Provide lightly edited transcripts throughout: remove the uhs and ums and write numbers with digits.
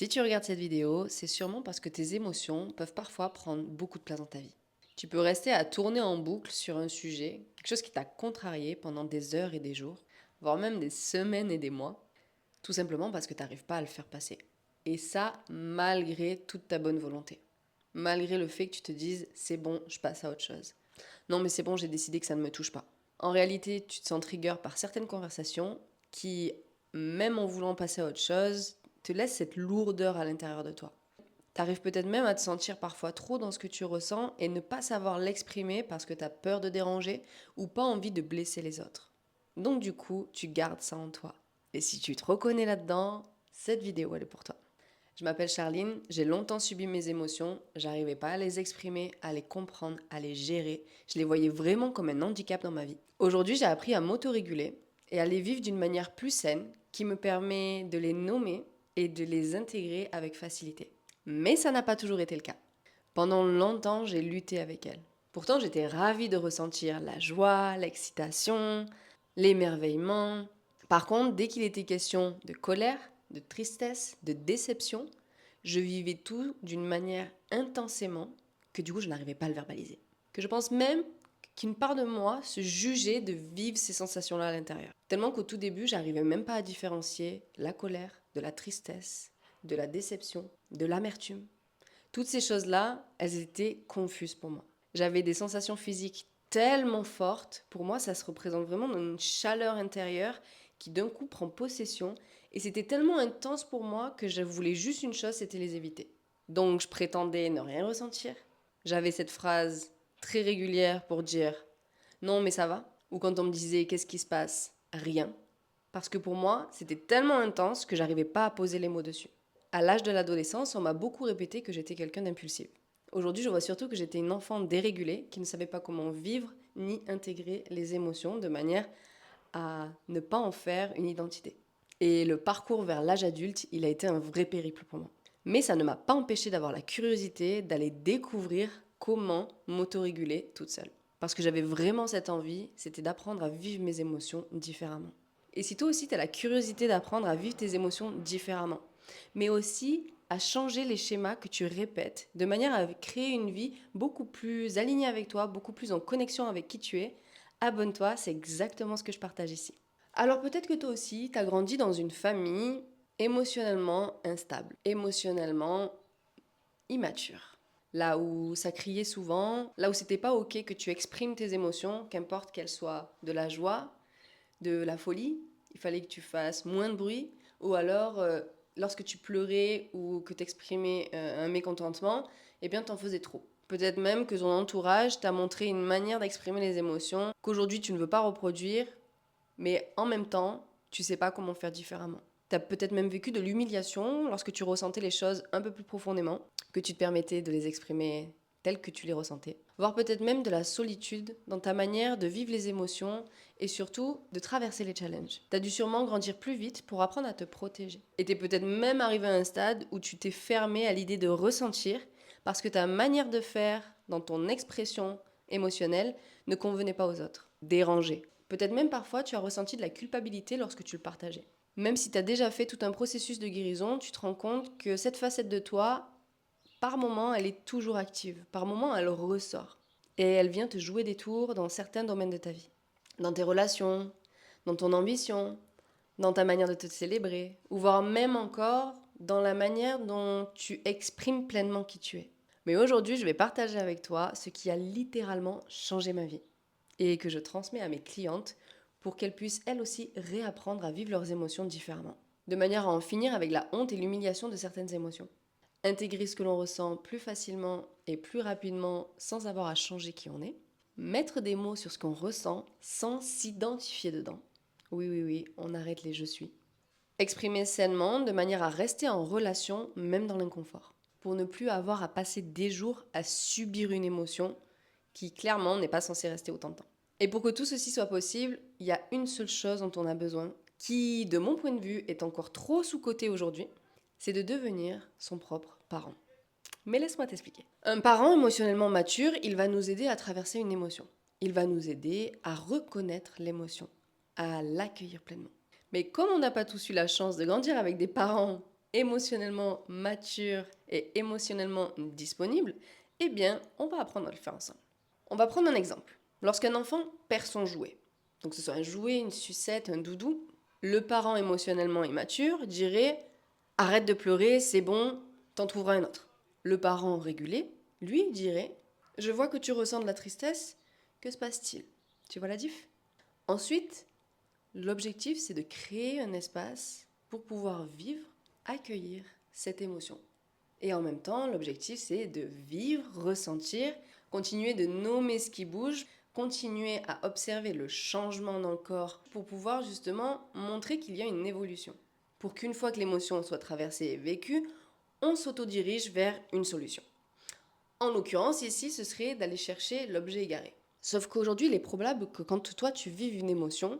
Si tu regardes cette vidéo, c'est sûrement parce que tes émotions peuvent parfois prendre beaucoup de place dans ta vie. Tu peux rester à tourner en boucle sur un sujet, quelque chose qui t'a contrarié pendant des heures et des jours, voire même des semaines et des mois, tout simplement parce que tu n'arrives pas à le faire passer. Et ça, malgré toute ta bonne volonté. Malgré le fait que tu te dises, c'est bon, je passe à autre chose. Non mais c'est bon, j'ai décidé que ça ne me touche pas. En réalité, tu te sens trigger par certaines conversations qui, même en voulant passer à autre chose, te laissent cette lourdeur à l'intérieur de toi. T'arrives peut-être même à te sentir parfois trop dans ce que tu ressens et ne pas savoir l'exprimer parce que t'as peur de déranger ou pas envie de blesser les autres. Donc du coup, tu gardes ça en toi. Et si tu te reconnais là-dedans, cette vidéo elle est pour toi. Je m'appelle Charline, j'ai longtemps subi mes émotions, j'arrivais pas à les exprimer, à les comprendre, à les gérer. Je les voyais vraiment comme un handicap dans ma vie. Aujourd'hui, j'ai appris à m'autoréguler et à les vivre d'une manière plus saine qui me permet de les nommer et de les intégrer avec facilité. Mais ça n'a pas toujours été le cas. Pendant longtemps, j'ai lutté avec elles. Pourtant, j'étais ravie de ressentir la joie, l'excitation, l'émerveillement. Par contre, dès qu'il était question de colère, de tristesse, de déception, je vivais tout d'une manière intensément que du coup, je n'arrivais pas à le verbaliser. Que je pense même qu'une part de moi se jugeait de vivre ces sensations-là à l'intérieur. Tellement qu'au tout début, j'arrivais même pas à différencier la colère de la tristesse, de la déception, de l'amertume. Toutes ces choses-là, elles étaient confuses pour moi. J'avais des sensations physiques tellement fortes, pour moi ça se représente vraiment dans une chaleur intérieure qui d'un coup prend possession, et c'était tellement intense pour moi que je voulais juste une chose, c'était les éviter. Donc je prétendais ne rien ressentir. J'avais cette phrase très régulière pour dire non mais ça va, ou quand on me disait qu'est-ce qui se passe, rien. Parce que pour moi, c'était tellement intense que j'arrivais pas à poser les mots dessus. À l'âge de l'adolescence, on m'a beaucoup répété que j'étais quelqu'un d'impulsif. Aujourd'hui, je vois surtout que j'étais une enfant dérégulée qui ne savait pas comment vivre ni intégrer les émotions de manière à ne pas en faire une identité. Et le parcours vers l'âge adulte, il a été un vrai périple pour moi. Mais ça ne m'a pas empêché d'avoir la curiosité d'aller découvrir comment m'autoréguler toute seule. Parce que j'avais vraiment cette envie, c'était d'apprendre à vivre mes émotions différemment. Et si toi aussi tu as la curiosité d'apprendre à vivre tes émotions différemment, mais aussi à changer les schémas que tu répètes, de manière à créer une vie beaucoup plus alignée avec toi, beaucoup plus en connexion avec qui tu es, abonne-toi, c'est exactement ce que je partage ici. Alors peut-être que toi aussi, tu as grandi dans une famille émotionnellement instable, émotionnellement immature. Là où ça criait souvent, là où c'était pas ok que tu exprimes tes émotions, qu'importe qu'elles soient de la joie, de la folie, il fallait que tu fasses moins de bruit, ou alors lorsque tu pleurais ou que tu exprimais un mécontentement, eh bien t'en faisais trop. Peut-être même que ton entourage t'a montré une manière d'exprimer les émotions qu'aujourd'hui tu ne veux pas reproduire, mais en même temps, tu sais pas comment faire différemment. Tu as peut-être même vécu de l'humiliation lorsque tu ressentais les choses un peu plus profondément, que tu te permettais de les exprimer telles que tu les ressentais. Voire peut-être même de la solitude dans ta manière de vivre les émotions et surtout de traverser les challenges. Tu as dû sûrement grandir plus vite pour apprendre à te protéger. Et tu es peut-être même arrivé à un stade où tu t'es fermé à l'idée de ressentir parce que ta manière de faire dans ton expression émotionnelle ne convenait pas aux autres. Dérangé. Peut-être même parfois tu as ressenti de la culpabilité lorsque tu le partageais. Même si tu as déjà fait tout un processus de guérison, tu te rends compte que cette facette de toi, par moment, elle est toujours active. Par moment, elle ressort. Et elle vient te jouer des tours dans certains domaines de ta vie. Dans tes relations, dans ton ambition, dans ta manière de te célébrer, ou voire même encore dans la manière dont tu exprimes pleinement qui tu es. Mais aujourd'hui, je vais partager avec toi ce qui a littéralement changé ma vie et que je transmets à mes clientes pour qu'elles puissent elles aussi réapprendre à vivre leurs émotions différemment, de manière à en finir avec la honte et l'humiliation de certaines émotions. Intégrer ce que l'on ressent plus facilement et plus rapidement sans avoir à changer qui on est. Mettre des mots sur ce qu'on ressent sans s'identifier dedans. Oui, oui, oui, on arrête les je suis. Exprimer sainement de manière à rester en relation même dans l'inconfort. Pour ne plus avoir à passer des jours à subir une émotion qui clairement n'est pas censée rester autant de temps. Et pour que tout ceci soit possible, il y a une seule chose dont on a besoin, qui, de mon point de vue, est encore trop sous-cotée aujourd'hui, c'est de devenir son propre parent. Mais laisse-moi t'expliquer. Un parent émotionnellement mature, il va nous aider à traverser une émotion. Il va nous aider à reconnaître l'émotion, à l'accueillir pleinement. Mais comme on n'a pas tous eu la chance de grandir avec des parents émotionnellement mature et émotionnellement disponible, eh bien, on va apprendre à le faire ensemble. On va prendre un exemple. Lorsqu'un enfant perd son jouet, donc que ce soit un jouet, une sucette, un doudou, le parent émotionnellement immature dirait « Arrête de pleurer, c'est bon, t'en trouveras un autre ». Le parent régulé, lui, dirait « Je vois que tu ressens de la tristesse, que se passe-t-il ?» Tu vois la diff? Ensuite, l'objectif, c'est de créer un espace pour pouvoir vivre, accueillir cette émotion. Et en même temps, l'objectif, c'est de vivre, ressentir, continuer de nommer ce qui bouge, continuer à observer le changement dans le corps pour pouvoir justement montrer qu'il y a une évolution. Pour qu'une fois que l'émotion soit traversée et vécue, on s'autodirige vers une solution. En l'occurrence, ici, ce serait d'aller chercher l'objet égaré. Sauf qu'aujourd'hui, il est probable que quand toi, tu vives une émotion,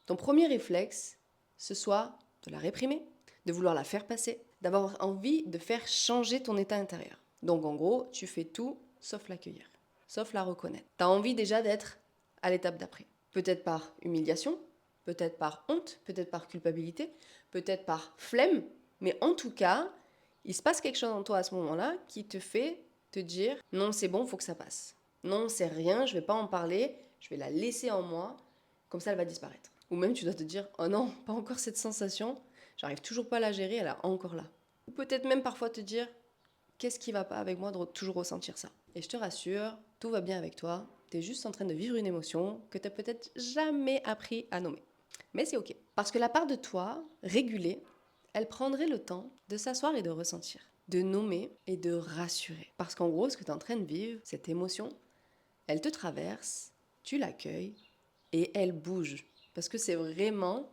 ton premier réflexe, ce soit de la réprimer, de vouloir la faire passer, d'avoir envie de faire changer ton état intérieur. Donc en gros, tu fais tout sauf l'accueillir, sauf la reconnaître. Tu as envie déjà d'être à l'étape d'après. Peut-être par humiliation, peut-être par honte, peut-être par culpabilité, peut-être par flemme, mais en tout cas, il se passe quelque chose en toi à ce moment-là qui te fait te dire non, c'est bon, il faut que ça passe. Non, c'est rien, je vais pas en parler, je vais la laisser en moi, comme ça elle va disparaître. Ou même tu dois te dire oh non, pas encore cette sensation, j'arrive toujours pas à la gérer, elle est encore là. Ou peut-être même parfois te dire qu'est-ce qui va pas avec moi de toujours ressentir ça. Et je te rassure, tout va bien avec toi, tu es juste en train de vivre une émotion que tu n'as peut-être jamais appris à nommer. Mais c'est ok. Parce que la part de toi, régulée, elle prendrait le temps de s'asseoir et de ressentir, de nommer et de rassurer. Parce qu'en gros, ce que tu es en train de vivre, cette émotion, elle te traverse, tu l'accueilles et elle bouge. Parce que c'est vraiment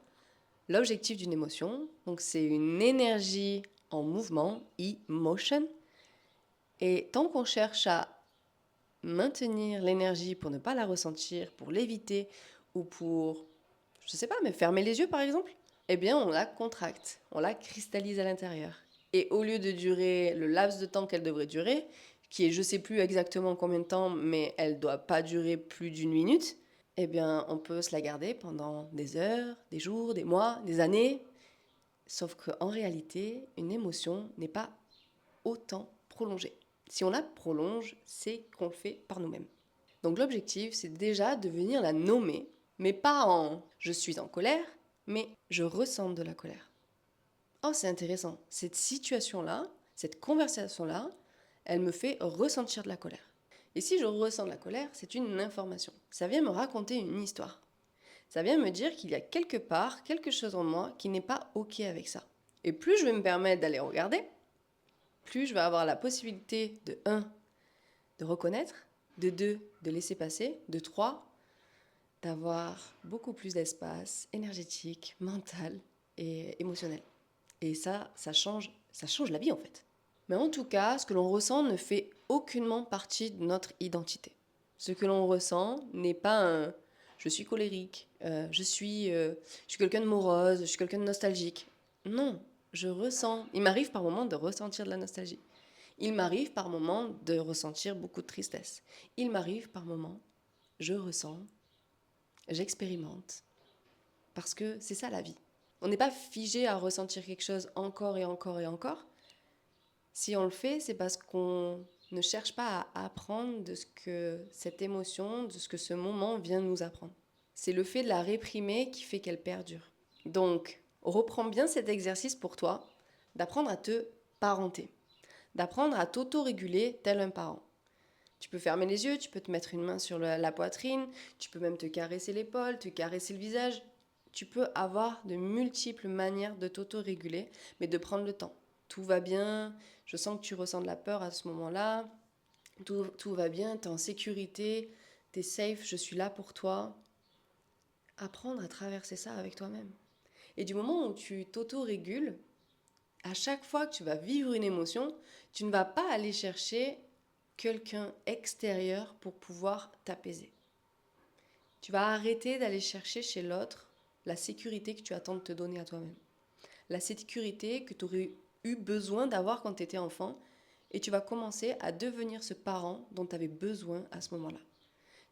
l'objectif d'une émotion. Donc c'est une énergie en mouvement, e-motion. Et tant qu'on cherche à maintenir l'énergie pour ne pas la ressentir, pour l'éviter ou pour, je sais pas, mais fermer les yeux par exemple, eh bien on la contracte, on la cristallise à l'intérieur. Et au lieu de durer le laps de temps qu'elle devrait durer, qui est je sais plus exactement combien de temps, mais elle doit pas durer plus d'une minute, eh bien on peut se la garder pendant des heures, des jours, des mois, des années. Sauf qu'en réalité, une émotion n'est pas autant prolongée. Si on la prolonge, c'est qu'on le fait par nous-mêmes. Donc l'objectif, c'est déjà de venir la nommer, mais pas en je suis en colère, mais je ressens de la colère. Oh, c'est intéressant. Cette situation-là, cette conversation-là, elle me fait ressentir de la colère. Et si je ressens de la colère, c'est une information. Ça vient me raconter une histoire. Ça vient me dire qu'il y a quelque part quelque chose en moi qui n'est pas OK avec ça. Et plus je vais me permettre d'aller regarder, plus je vais avoir la possibilité de 1, de reconnaître, de 2, de laisser passer, de 3, d'avoir beaucoup plus d'espace énergétique, mental et émotionnel. Et ça change la vie en fait. Mais en tout cas, ce que l'on ressent ne fait aucunement partie de notre identité. Ce que l'on ressent n'est pas un je suis colérique, je suis quelqu'un de morose, je suis quelqu'un de nostalgique. Non, je ressens. Il m'arrive par moments de ressentir de la nostalgie. Il m'arrive par moments de ressentir beaucoup de tristesse. Il m'arrive par moments, je ressens, j'expérimente. Parce que c'est ça la vie. On n'est pas figé à ressentir quelque chose encore et encore et encore. Si on le fait, c'est parce qu'on ne cherche pas à apprendre de ce que cette émotion, de ce que ce moment vient nous apprendre. C'est le fait de la réprimer qui fait qu'elle perdure. Donc, reprends bien cet exercice pour toi, d'apprendre à te parenter, d'apprendre à t'auto-réguler tel un parent. Tu peux fermer les yeux, tu peux te mettre une main sur la poitrine, tu peux même te caresser l'épaule, te caresser le visage. Tu peux avoir de multiples manières de t'auto-réguler, mais de prendre le temps. Tout va bien, je sens que tu ressens de la peur à ce moment-là, tout va bien, tu es en sécurité, tu es safe, je suis là pour toi. Apprendre à traverser ça avec toi-même. Et du moment où tu t'auto-régules, à chaque fois que tu vas vivre une émotion, tu ne vas pas aller chercher quelqu'un extérieur pour pouvoir t'apaiser. Tu vas arrêter d'aller chercher chez l'autre la sécurité que tu attends de te donner à toi-même. La sécurité que tu aurais eu besoin d'avoir quand tu étais enfant, et tu vas commencer à devenir ce parent dont tu avais besoin à ce moment-là.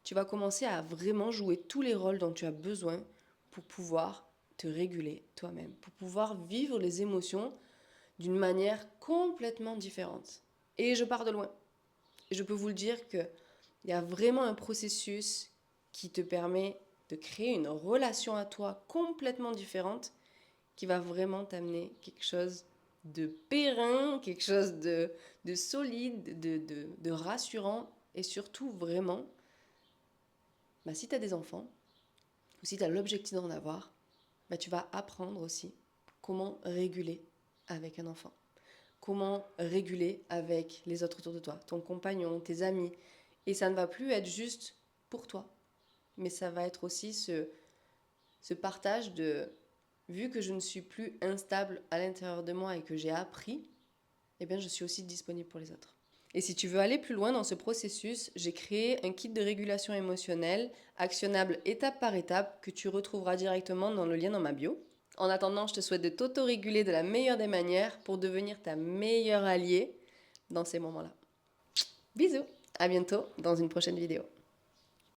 Tu vas commencer à vraiment jouer tous les rôles dont tu as besoin pour pouvoir te réguler toi-même, pour pouvoir vivre les émotions d'une manière complètement différente. Et je pars de loin. Et je peux vous le dire qu'il y a vraiment un processus qui te permet de créer une relation à toi complètement différente qui va vraiment t'amener quelque chose de périn, quelque chose de solide, de rassurant et surtout vraiment, si tu as des enfants ou si tu as l'objectif d'en avoir, tu vas apprendre aussi comment réguler avec un enfant. Comment réguler avec les autres autour de toi, ton compagnon, tes amis. Et ça ne va plus être juste pour toi, mais ça va être aussi ce partage de, vu que je ne suis plus instable à l'intérieur de moi et que j'ai appris, eh bien je suis aussi disponible pour les autres. Et si tu veux aller plus loin dans ce processus, j'ai créé un kit de régulation émotionnelle, actionnable étape par étape, que tu retrouveras directement dans le lien dans ma bio. En attendant, je te souhaite de t'auto-réguler de la meilleure des manières pour devenir ta meilleure alliée dans ces moments-là. Bisous, à bientôt dans une prochaine vidéo.